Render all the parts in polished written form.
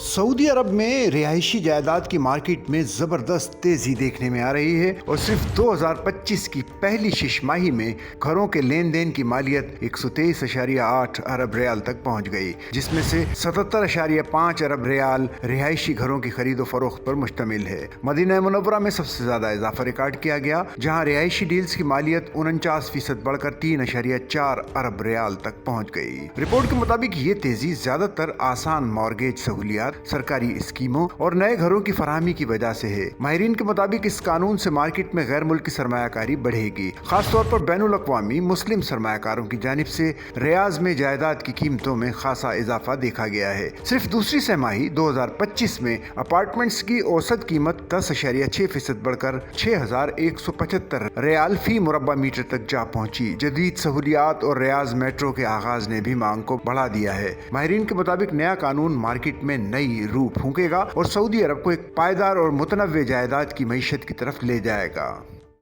Saudi अरब में रिहायशी जायदाद की मार्केट में जबरदस्त तेजी देखने में आ रही है और सिर्फ 2025 की पहली छमाही में घरों के लेन देन की मालियत 123.8 अरब रियाल तक पहुंच गई, जिसमें से 77.5 अरब रियाल रिहायशी घरों की खरीदो फरोख्त पर मुश्तमिल है। मदीना मुनव्वरा में सबसे ज्यादा इजाफा रिकॉर्ड किया गया, जहां रिहायशी डील्स की मालियत 49% बढ़कर 3.4 अरब रियाल तक पहुंच गई। रिपोर्ट के मुताबिक ये तेजी ज्यादातर आसान मॉर्गेज सहूलियात, सरकारी स्कीमों और नए घरों की फराहमी की वजह से है। माहिरीन के मुताबिक इस कानून से मार्केट में गैर मुल्की सरमायाकारी बढ़ेगी, खासतौर पर बैनुल अक़वामी मुस्लिम सरमायाकारों की जानिब से रियाज में जायदाद की कीमतों में खासा इजाफा देखा गया है। सिर्फ दूसरी छमाही 2025 में अपार्टमेंट्स की औसत कीमत 10.6% बढ़कर 6,175 रियाल फी मुरब्बा मीटर तक जा पहुंची। जदीद सहूलियात और रियाज मेट्रो के आगाज ने भी मांग को बढ़ा दिया है। माहिरीन के मुताबिक नया कानून मार्केट में नई रूह फूंकेगा और सऊदी अरब को एक पायदार और मुतनव्वे जायदाद की मईशत की तरफ ले जाएगा।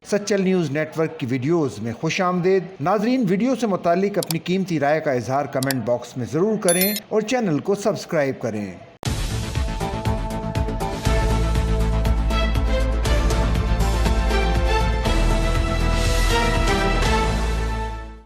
सच्चल न्यूज़ नेटवर्क की वीडियोस में खुश आमदेद। नाजरीन, वीडियो से मुतालिक अपनी कीमती राय का इजहार कमेंट बॉक्स में ज़रूर करें और चैनल को सब्सक्राइब करें।